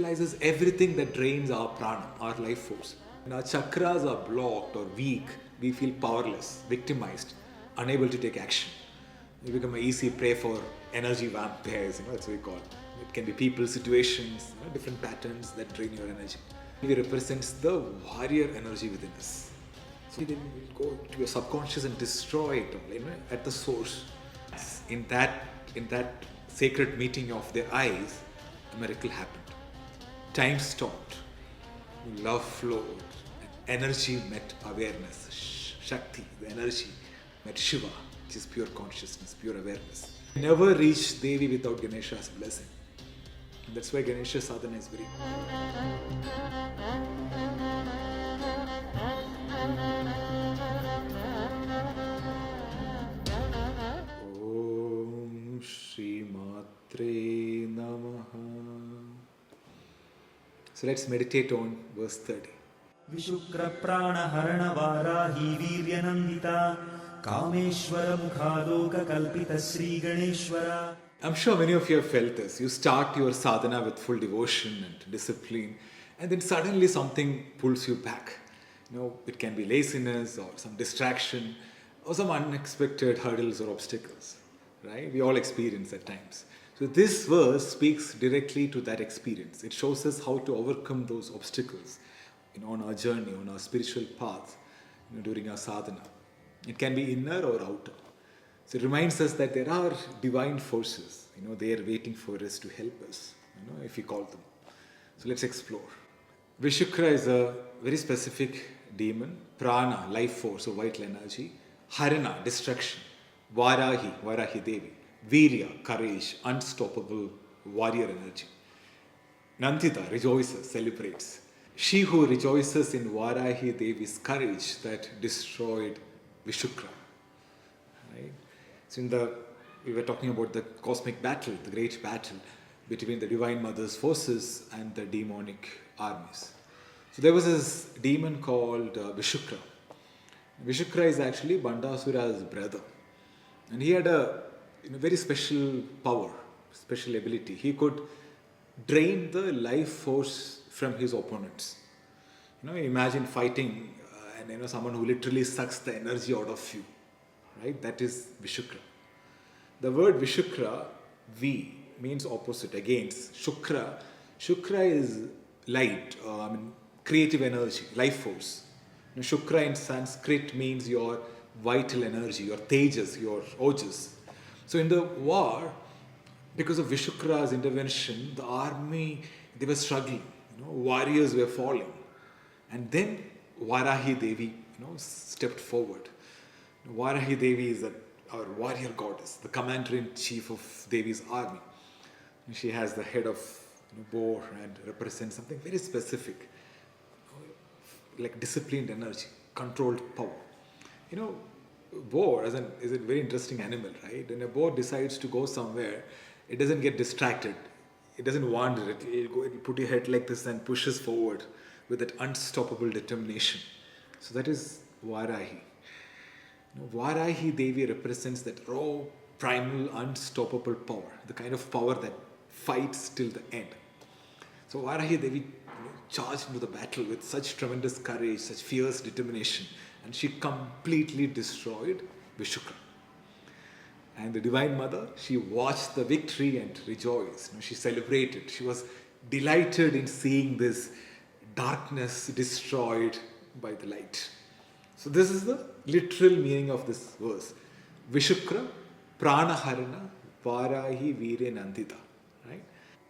symbolizes everything that drains our prana, our life force. When our chakras are blocked or weak, we feel powerless, victimized, unable to take action. We become an easy prey for energy vampires, that's what we call it. It can be people, situations, different patterns that drain your energy. It represents the warrior energy within us. So then we go to your subconscious and destroy it all, at the source. In that sacred meeting of their eyes, a miracle happened. Time stopped, love flowed, and energy met awareness. Shakti, the energy, met Shiva, which is pure consciousness, pure awareness. Never reach Devi without Ganesha's blessing. And that's why Ganesha sadhana is very Om Śrī Mātre Namaḥ. So let's meditate on verse 30. Viśukra-prāṇaharaṇa-Vārāhī-Virya-Nanditā Kāmeśvara-mukhāloka-kalpita-śrīgaṇeśvarā. I'm sure many of you have felt this. You start your sadhana with full devotion and discipline, and then suddenly something pulls you back. It can be laziness or some distraction or some unexpected hurdles or obstacles, right? We all experience at times. So this verse speaks directly to that experience. It shows us how to overcome those obstacles, on our journey, on our spiritual path, during our sadhana. It can be inner or outer. So it reminds us that there are divine forces, they are waiting for us to help us, if we call them. So let's explore. Viśukra is a very specific demon. Prāṇa, life force or vital energy. Haraṇa, destruction. Varahi Devi. Vīrya, courage, unstoppable warrior energy. Nanditā, rejoices, celebrates. She who rejoices in Varahi Devi's courage that destroyed Viśukra. Right? So we were talking about the cosmic battle, the great battle between the Divine Mother's forces and the demonic armies. So there was this demon called Viśukra. Viśukra is actually Bandasura's brother. And he had a very special power, special ability. He could drain the life force from his opponents. Imagine fighting and someone who literally sucks the energy out of you. Right? That is Viśukra. The word Viśukra, V, means opposite, against. Shukra is light, creative energy, life force. Shukra in Sanskrit means your vital energy, your tejas, your ojas. So in the war, because of Vishukra's intervention, the army, they were struggling. Warriors were falling. And then Varahi Devi, stepped forward. Varahi Devi is our warrior goddess, the commander-in-chief of Devi's army. She has the head of boar and represents something very specific, like disciplined energy, controlled power. Boar is a very interesting animal, right? When a boar decides to go somewhere, it doesn't get distracted. It doesn't wander. It'll put your head like this and pushes forward with that unstoppable determination. So that is Varahi. Varahi Devi represents that raw, primal, unstoppable power, the kind of power that fights till the end. So Varahi Devi charged into the battle with such tremendous courage, such fierce determination, and she completely destroyed Viśukra. And the Divine Mother, she watched the victory and rejoiced. She celebrated. She was delighted in seeing this darkness destroyed by the light. So this is the literal meaning of this verse. Viśukra-prāṇaharaṇa-Vārāhī-Virya-Nanditā. Right?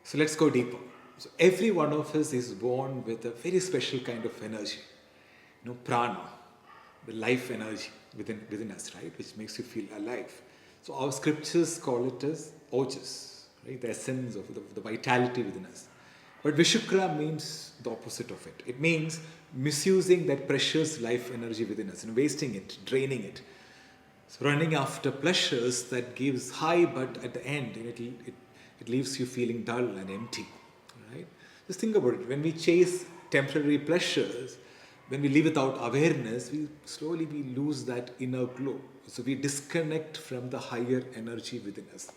So let's go deeper. So every one of us is born with a very special kind of energy. Prāṇa, the life energy within us, right? Which makes you feel alive. So our scriptures call it as ojas, right? The essence of the vitality within us. But Viśukra means the opposite of it. It means misusing that precious life energy within us, wasting it, draining it. So running after pleasures that gives high, but at the end, it leaves you feeling dull and empty. Right? Just think about it. When we chase temporary pleasures, when we live without awareness, we lose that inner glow. So we disconnect from the higher energy within us.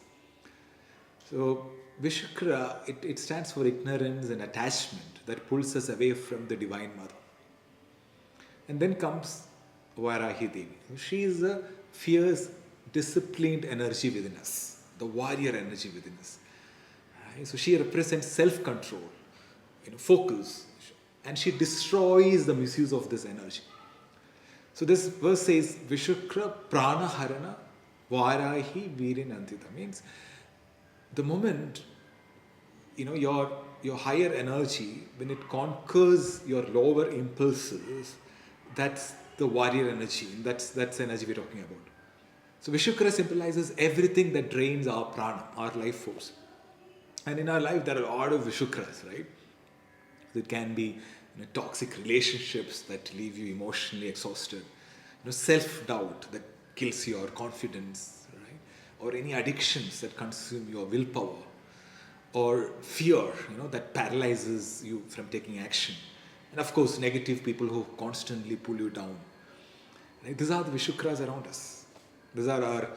So Viśukra, it stands for ignorance and attachment that pulls us away from the Divine Mother. And then comes Varahi Devi. She is a fierce, disciplined energy within us, the warrior energy within us. Right? So she represents self-control, focus, and she destroys the misuse of this energy. So this verse says, Viśukra-prāṇaharaṇa-Vārāhī-Virya-Nanditā, means the moment, your higher energy, when it conquers your lower impulses, that's the warrior energy. That's the energy we're talking about. So Viśukra symbolizes everything that drains our prana, our life force. And in our life, there are a lot of Viśukras, right? It can be toxic relationships that leave you emotionally exhausted, self-doubt that kills your confidence, right? Or any addictions that consume your willpower, or fear, that paralyzes you from taking action. And of course, negative people who constantly pull you down. Right? These are the Viśukras around us. These are our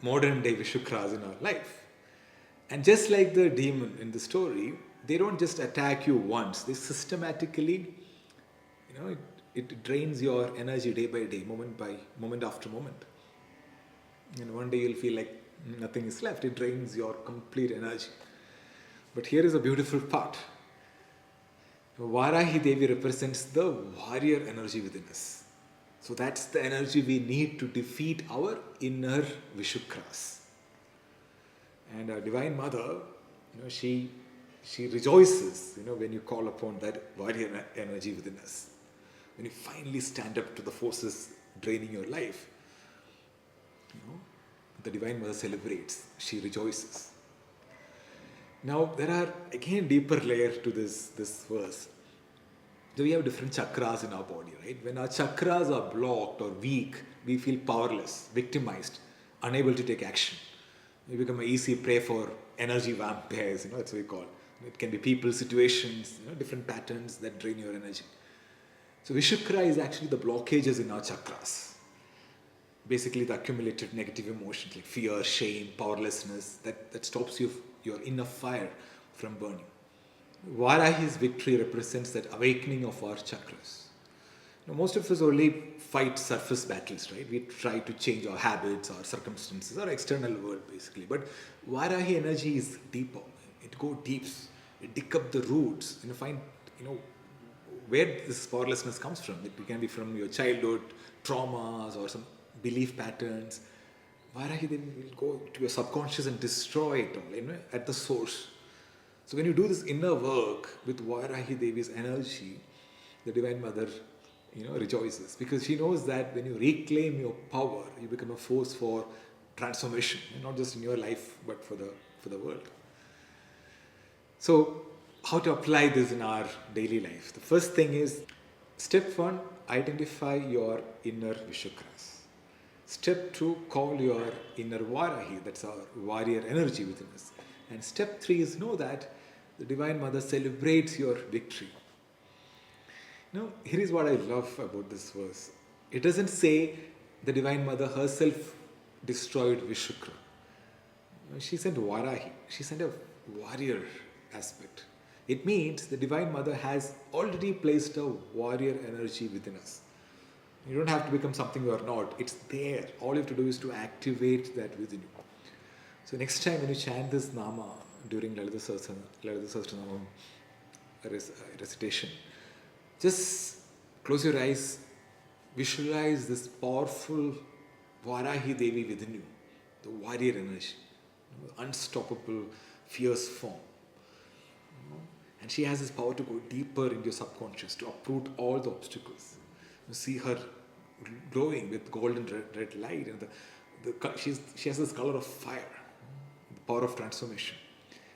modern day Viśukras in our life. And just like the demon in the story, they don't just attack you once. They systematically, it drains your energy day by day, moment after moment. And one day you'll feel like nothing is left. It drains your complete energy. But here is a beautiful part. Varahi Devi represents the warrior energy within us. So that's the energy we need to defeat our inner Viśukras. And our Divine Mother, she rejoices, when you call upon that warrior energy within us. When you finally stand up to the forces draining your life, the Divine Mother celebrates. She rejoices. Now, there are again deeper layers to this verse. So we have different chakras in our body, right? When our chakras are blocked or weak, we feel powerless, victimized, unable to take action. We become an easy prey for energy vampires, that's what we call. It can be people, situations, different patterns that drain your energy. So Viśukra is actually the blockages in our chakras. Basically the accumulated negative emotions like fear, shame, powerlessness that stops your inner fire from burning. Varahi's victory represents that awakening of our chakras. Most of us only fight surface battles, right? We try to change our habits, our circumstances, our external world basically. But Varahi energy is deeper. It goes deep. It dig up the roots and find, where this powerlessness comes from. It can be from your childhood traumas or some belief patterns. Varahi then will go to your subconscious and destroy it all, at the source. So when you do this inner work with Varahi Devi's energy, the Divine Mother, rejoices, because she knows that when you reclaim your power, you become a force for transformation, not just in your life, but for the world. So, how to apply this in our daily life? The first thing is, step 1, identify your inner Viśukras. Step 2, call your inner Varahi, that's our warrior energy within us. And step 3 is know that the Divine Mother celebrates your victory. Now, here is what I love about this verse. It doesn't say the Divine Mother herself destroyed Viśukra. She sent Varahi. She sent a warrior aspect. It means the Divine Mother has already placed a warrior energy within us. You don't have to become something you are not. It's there. All you have to do is to activate that within you. So next time when you chant this Nama during Lalitha Sahasranamam recitation, just close your eyes, visualize this powerful Varahi Devi within you, the warrior energy, unstoppable, fierce form. And she has this power to go deeper into your subconscious, to uproot all the obstacles. You see her glowing with golden red light, and she has this color of fire, the power of transformation.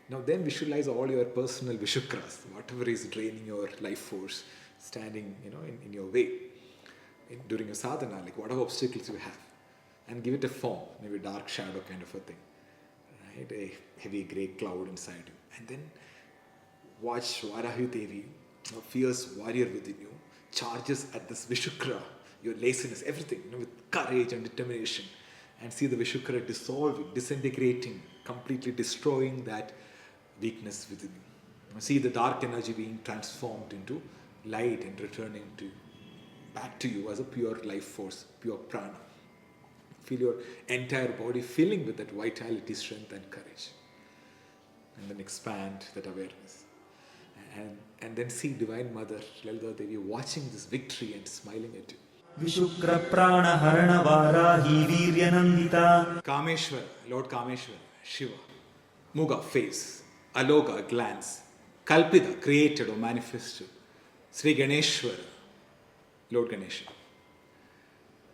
Now then visualize all your personal Viśukras, whatever is draining your life force, standing in your way during your sadhana, like whatever obstacles you have, and give it a form, maybe a dark shadow kind of a thing, right? A heavy grey cloud inside you. And then watch Varahi Devi, a fierce warrior within you, charges at this Viśukra, your laziness, everything, with courage and determination, and see the Viśukra dissolving, disintegrating completely destroying that weakness within you. See the dark energy being transformed into light and returning back to you as a pure life force, pure prana. Feel your entire body filling with that vitality, strength and courage. And then expand that awareness. And then see Divine Mother, Lalitha Devi, watching this victory and smiling at you. Viśukra-prāṇaharaṇa-Vārāhī-Virya-Nanditā. Kameshwara, Lord Kameshwara, Shiva. Muga, face. Aloka, glance. Kalpita, created or manifested. Śrīgaṇeśvarā, Lord Ganesha.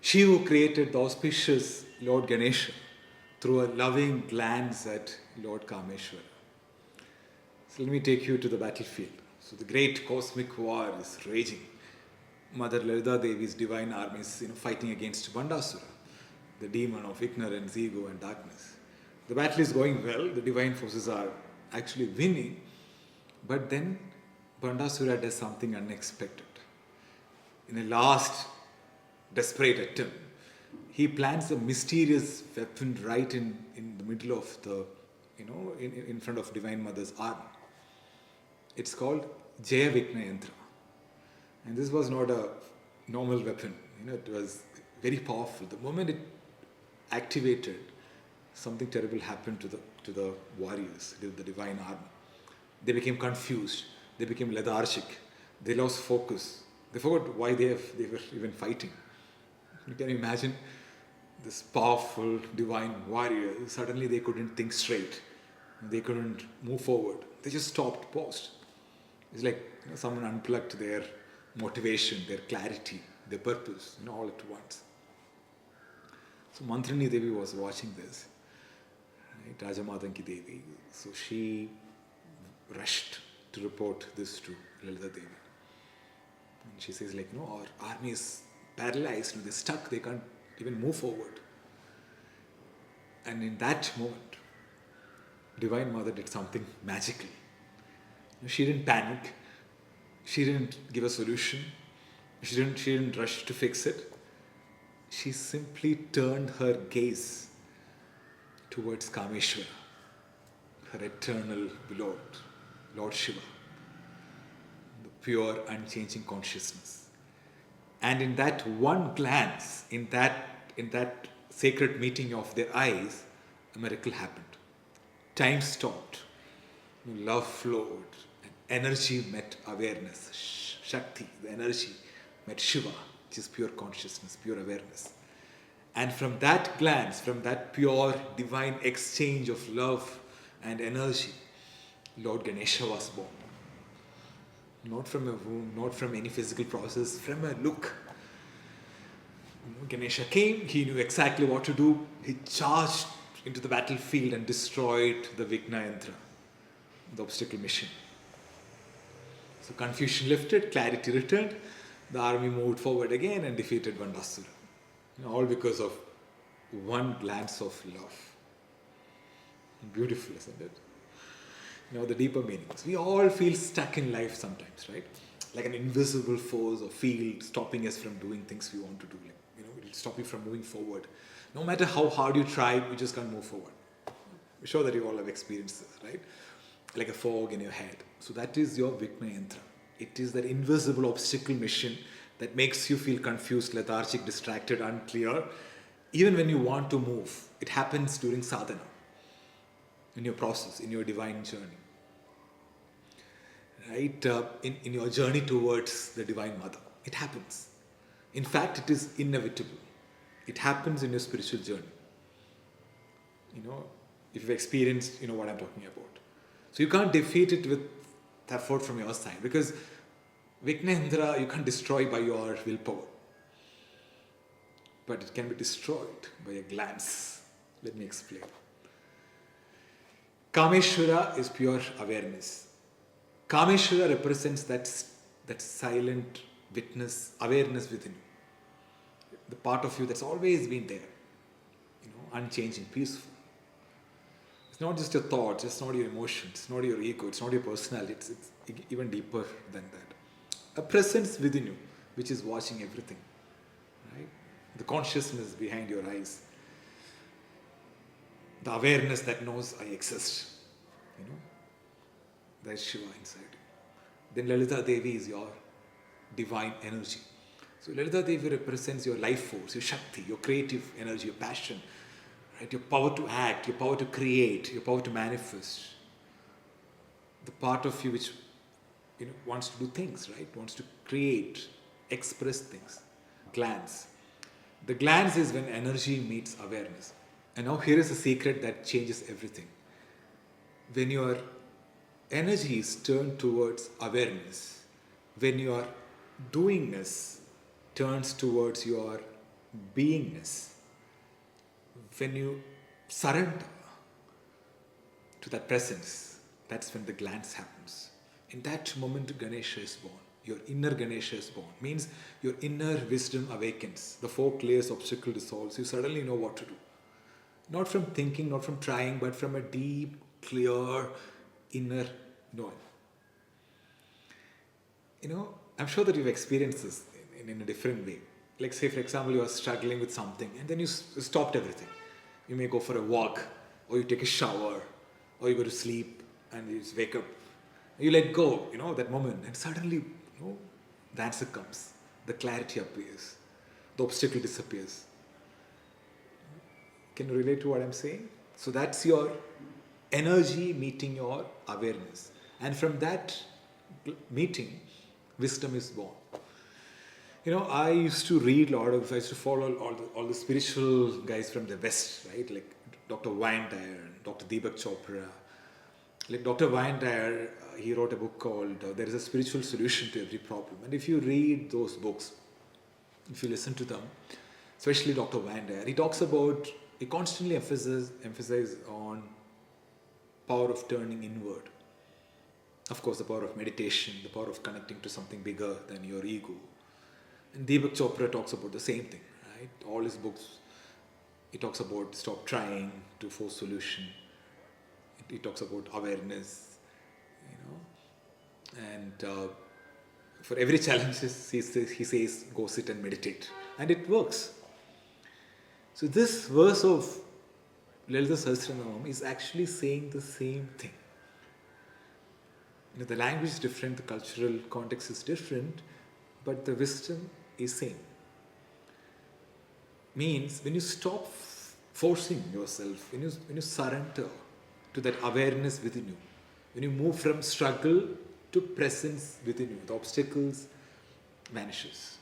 She who created the auspicious Lord Ganesha through a loving glance at Lord Kameshwara. So let me take you to the battlefield. So the great cosmic war is raging. Mother Lalitha Devi's divine armies fighting against Bandasura, the demon of ignorance, ego and darkness. The battle is going well, the divine forces are actually winning, but then Bandasura does something unexpected. In a last desperate attempt, he plants a mysterious weapon right in the middle of the, in front of Divine Mother's arm. It's called Jaya Vigna Yantra. And this was not a normal weapon. It was very powerful. The moment it activated, something terrible happened to the warriors, the divine army. They became confused. They became lethargic. They lost focus. They forgot why they were even fighting. You can imagine this powerful divine warrior. Suddenly they couldn't think straight. They couldn't move forward. They just stopped, paused. It's like someone unplugged their motivation, their clarity, their purpose, all at once. So Mantrini Devi was watching this, right? Rajamatanki Devi. So she rushed to report this to Lalitha Devi. And she says our army is paralyzed, they're stuck, they can't even move forward. And in that moment, Divine Mother did something magical. She didn't panic. She didn't give a solution. She didn't rush to fix it. She simply turned her gaze towards Kameshwara, her eternal beloved, Lord Shiva, the pure, unchanging consciousness. And in that one glance, in that sacred meeting of their eyes, a miracle happened. Time stopped. Love flowed. Energy met awareness. Shakti, the energy, met Shiva, which is pure consciousness, pure awareness. And from that glance, from that pure divine exchange of love and energy, Lord Ganesha was born. Not from a womb, not from any physical process, from a look. Ganesha came, he knew exactly what to do. He charged into the battlefield and destroyed the Vigna Yantra, the obstacle mission. So confusion lifted, clarity returned, the army moved forward again and defeated Bandasura. All because of one glance of love. Beautiful, isn't it? The deeper meanings. We all feel stuck in life sometimes, right? Like an invisible force or field stopping us from doing things we want to do. It'll stop you from moving forward. No matter how hard you try, you just can't move forward. I'm sure that you all have experienced this, right? Like a fog in your head. So that is your Vigna Yantra. It is that invisible obstacle mission that makes you feel confused, lethargic, distracted, unclear. Even when you want to move, it happens during sadhana, in your process, in your divine journey. Right? In your journey towards the Divine Mother. It happens. In fact, it is inevitable. It happens in your spiritual journey. If you've experienced, what I'm talking about. So you can't defeat it with effort from your side, because Vigna Yantra you can't destroy by your willpower. But it can be destroyed by a glance. Let me explain. Kameshwara is pure awareness. Kameshwara represents that silent witness, awareness within you. The part of you that's always been there. Unchanging, peaceful. It's not just your thoughts, it's not your emotions, it's not your ego, it's not your personality, it's even deeper than that. A presence within you, which is watching everything. Right? The consciousness behind your eyes. the awareness that knows I exist. There's Shiva inside you. Then Lalitha Devi is your divine energy. So Lalitha Devi represents your life force, your Shakti, your creative energy, your passion, right? Your power to act, your power to create, your power to manifest. The part of you which wants to do things, right? Wants to create, express things. Glands. The glands is when energy meets awareness. And now here is a secret that changes everything. When your energy is turned towards awareness, when your doingness turns towards your beingness, when you surrender to that presence, that's when the glance happens. In that moment, Ganesha is born. Your inner Ganesha is born. Means your inner wisdom awakens. The 4 layers obstacle dissolves. You suddenly know what to do. Not from thinking, not from trying, but from a deep, clear, inner knowing. I'm sure that you've experienced this in a different way. Like say, for example, you are struggling with something and then you stopped everything. You may go for a walk, or you take a shower, or you go to sleep and you just wake up. You let go, that moment, and suddenly, the answer comes. The clarity appears. The obstacle disappears. Can you relate to what I'm saying? So that's your energy meeting your awareness. And from that meeting, wisdom is born. I used to read I used to follow all the spiritual guys from the West, right? Like Dr. Wayne Dyer and Dr. Deepak Chopra. Like Dr. Wayne Dyer, he wrote a book called There is a Spiritual Solution to Every Problem. And if you read those books, if you listen to them, especially Dr. Wayne Dyer, he constantly emphasizes on power of turning inward. Of course, the power of meditation, the power of connecting to something bigger than your ego. And Deepak Chopra talks about the same thing, right? All his books, he talks about stop trying to force solution. He talks about awareness, and for every challenge he says, go sit and meditate. And it works. So this verse of Lalitha Sahasranamam is actually saying the same thing. The language is different, the cultural context is different, but the wisdom is same. Means when you stop forcing yourself, when you surrender to that awareness within you, when you move from struggle to presence within you, the obstacles vanishes,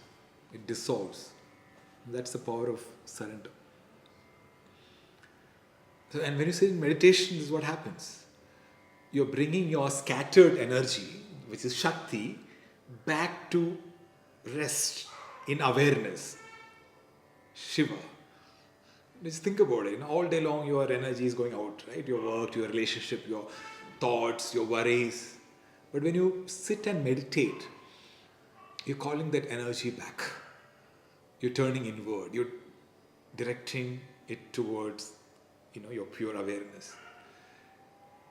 it dissolves. That's the power of surrender. So, and when you sit in meditation, this is what happens. You're bringing your scattered energy, which is Shakti, back to rest in awareness. Shiva. Just think about it. All day long your energy is going out, right? Your work, your relationship, your thoughts, your worries. But when you sit and meditate, you're calling that energy back. You're turning inward. You're directing it towards, your pure awareness.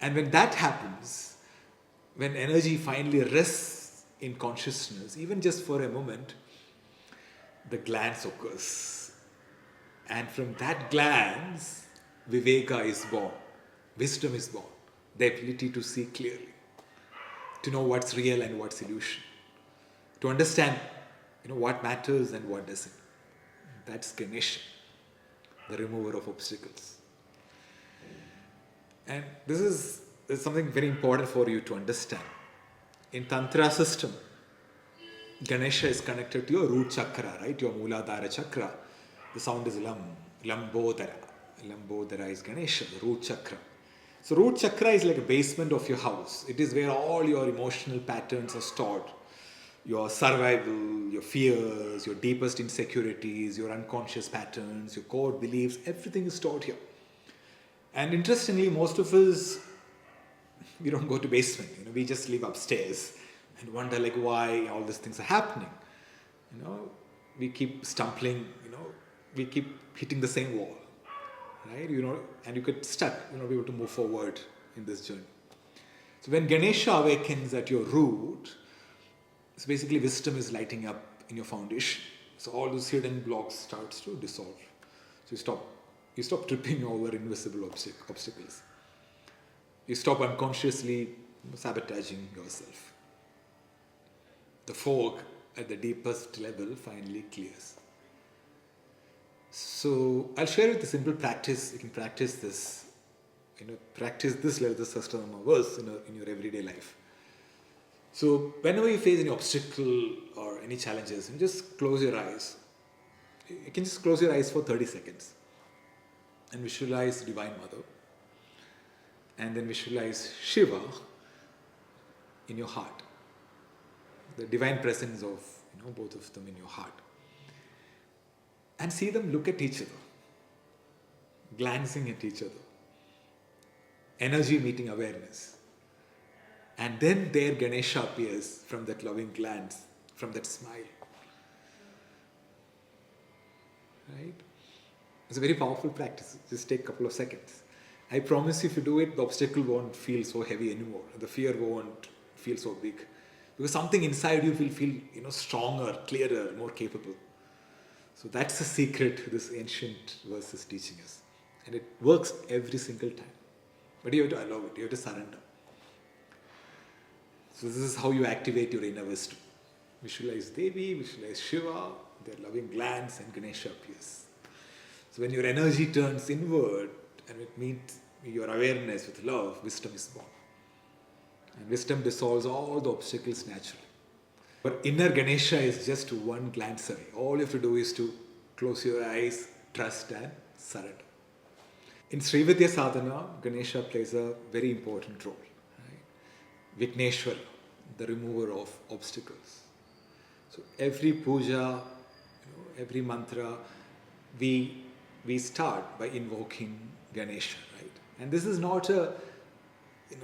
And when that happens, when energy finally rests in consciousness, even just for a moment, the glance occurs. And from that glance, Viveka is born. Wisdom is born. The ability to see clearly. To know what's real and what's illusion. To understand, what matters and what doesn't. That's Ganesha, the remover of obstacles. And this is something very important for you to understand. In Tantra system, Ganesha is connected to your root chakra, right? Your Mooladhara chakra. The sound is Lam. Lambodhara. Lambodhara is Ganesha, the root chakra. So root chakra is like a basement of your house. It is where all your emotional patterns are stored. Your survival, your fears, your deepest insecurities, your unconscious patterns, your core beliefs, everything is stored here. And interestingly, most of us, we don't go to basement. We just live upstairs and wonder why all these things are happening. We keep stumbling. We keep hitting the same wall, right? And you get stuck. You're not able to move forward in this journey. So when Ganesha awakens at your root, so basically wisdom is lighting up in your foundation. So all those hidden blocks starts to dissolve. So You stop tripping over invisible obstacles. You stop unconsciously sabotaging yourself. The fog at the deepest level finally clears. So I'll share with a simple practice. You can practice this. Practice this Lalitha Sahasranamam verse in your everyday life. So whenever you face any obstacle or any challenges, you just close your eyes. You can just close your eyes for 30 seconds and visualize Divine Mother, and then visualize Shiva in your heart. The divine presence of both of them in your heart. And see them look at each other, glancing at each other. Energy meeting awareness. And then there Ganesha appears from that loving glance, from that smile. Right? It's a very powerful practice. Just take a couple of seconds. I promise you, if you do it, the obstacle won't feel so heavy anymore. The fear won't feel so big. Because something inside you will feel stronger, clearer, more capable. So that's the secret this ancient verse is teaching us. And it works every single time. But you have to allow it. You have to surrender. So this is how you activate your inner wisdom. Visualize Devi, visualize Shiva, their loving glance, and Ganesha appears. So when your energy turns inward and it meets your awareness with love, wisdom is born. And wisdom dissolves all the obstacles naturally. But inner Ganesha is just one glance away. All you have to do is to close your eyes, trust and surrender. In Sri Vidya sadhana, Ganesha plays a very important role. Right? Vigneshwara, the remover of obstacles. So every puja, every mantra, we start by invoking Ganesha, right? And this is not a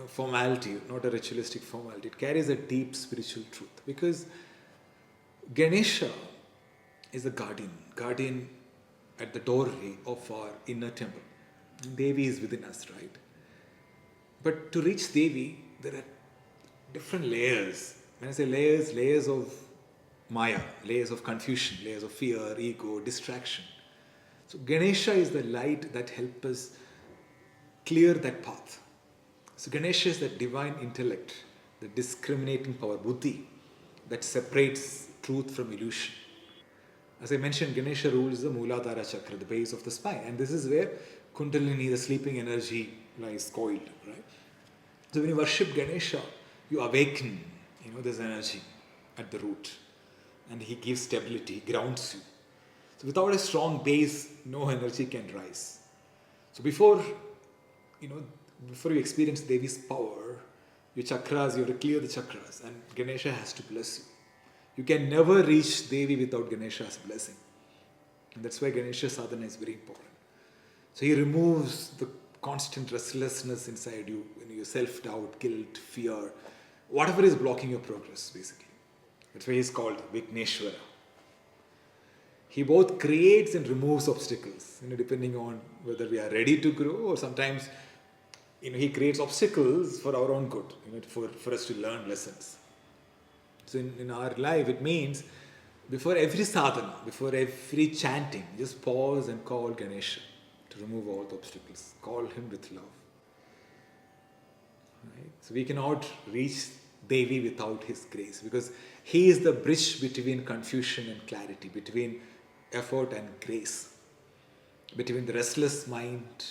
formality, not a ritualistic formality. It carries a deep spiritual truth, because Ganesha is a guardian at the doorway of our inner temple. And Devi is within us, right? But to reach Devi, there are different layers. When I say layers of Maya, layers of confusion, layers of fear, ego, distraction. So Ganesha is the light that helps us clear that path. So Ganesha is that divine intellect, the discriminating power, buddhi, that separates truth from illusion. As I mentioned, Ganesha rules the Mooladhara chakra, the base of the spine. And this is where Kundalini, the sleeping energy, lies coiled. Right? So when you worship Ganesha, you awaken this energy at the root. And he gives stability, grounds you. So without a strong base, no energy can rise. So before you experience Devi's power, your chakras, you have to clear the chakras, and Ganesha has to bless you. You can never reach Devi without Ganesha's blessing. And that's why Ganesha sadhana is very important. So he removes the constant restlessness inside you, your self-doubt, guilt, fear, whatever is blocking your progress, basically. That's why he's called Vigneshwara. He both creates and removes obstacles, depending on whether we are ready to grow, or sometimes he creates obstacles for our own good, for us to learn lessons. So in our life, it means before every sadhana, before every chanting, just pause and call Ganesha to remove all the obstacles. Call him with love. Right? So we cannot reach Devi without his grace, because he is the bridge between confusion and clarity, between effort and grace, between the restless mind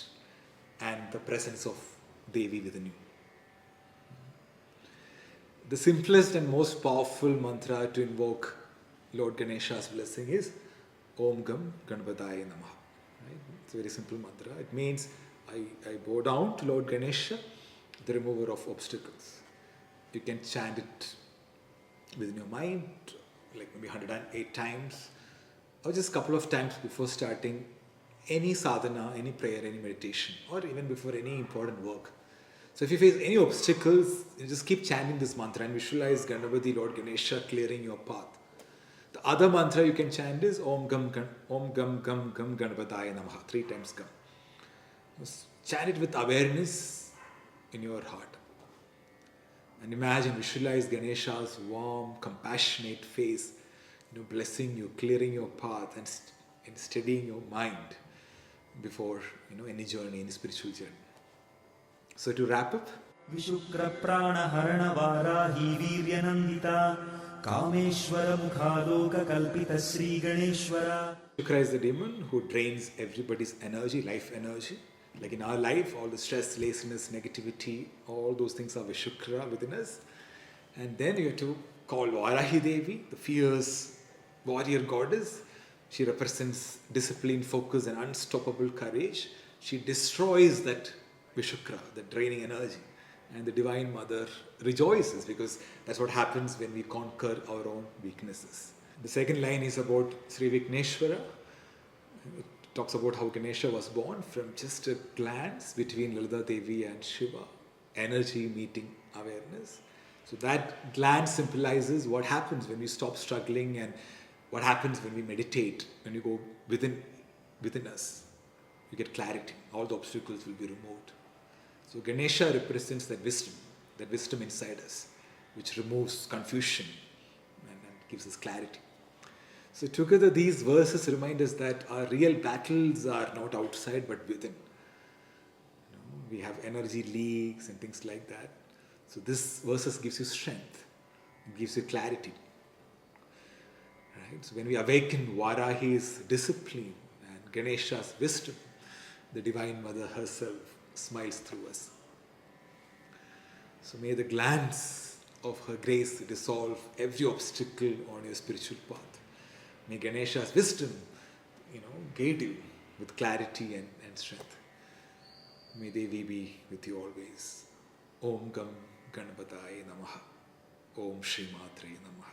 and the presence of Devi within you. The simplest and most powerful mantra to invoke Lord Ganesha's blessing is Om Gam Ganpadaya Namaḥ. Right? It's a very simple mantra. It means I bow down to Lord Ganesha, the remover of obstacles. You can chant it within your mind, like maybe 108 times, or just a couple of times before starting any sadhana, any prayer, any meditation, or even before any important work. So if you face any obstacles, you just keep chanting this mantra and visualize Ganapati, Lord Ganesha clearing your path. The other mantra you can chant is Om Gam Gam Ganapataya Namaḥ, 3 times Gam. Just chant it with awareness in your heart. And imagine, visualize Ganesha's warm, compassionate face, blessing you, clearing your path and steadying your mind. before any journey, any spiritual journey. So to wrap up, Viśukra-prāṇaharaṇa-Vārāhī-Virya-Nanditā Kāmeśvara-mukhāloka-kalpita-śrīgaṇeśvarā. Viśukra is the demon who drains everybody's energy, life energy. Like in our life, all the stress, laziness, negativity, all those things are Viśukra within us. And then you have to call Varahi Devi, the fierce warrior goddess. She represents discipline, focus, and unstoppable courage. She destroys that Viśukra, the draining energy. And the Divine Mother rejoices because that's what happens when we conquer our own weaknesses. The second line is about Śrī Vigneshwara. It talks about how Ganesha was born from just a glance between Lalitha Devi and Shiva, energy meeting awareness. So that glance symbolizes what happens when we stop struggling and what happens when we meditate, when we go within us. You get clarity. All the obstacles will be removed. So Ganesha represents that wisdom inside us, which removes confusion and gives us clarity. So together these verses remind us that our real battles are not outside but within. We have energy leaks and things like that. So this verses gives you strength, it gives you clarity. Right? So when we awaken Varahi's discipline and Ganesha's wisdom, the Divine Mother herself smiles through us. So may the glance of her grace dissolve every obstacle on your spiritual path. May Ganesha's wisdom, guide you with clarity and strength. May Devi be with you always. Om Gam Ganapataye Namaḥ. Om Śrī Mātre Namaḥ.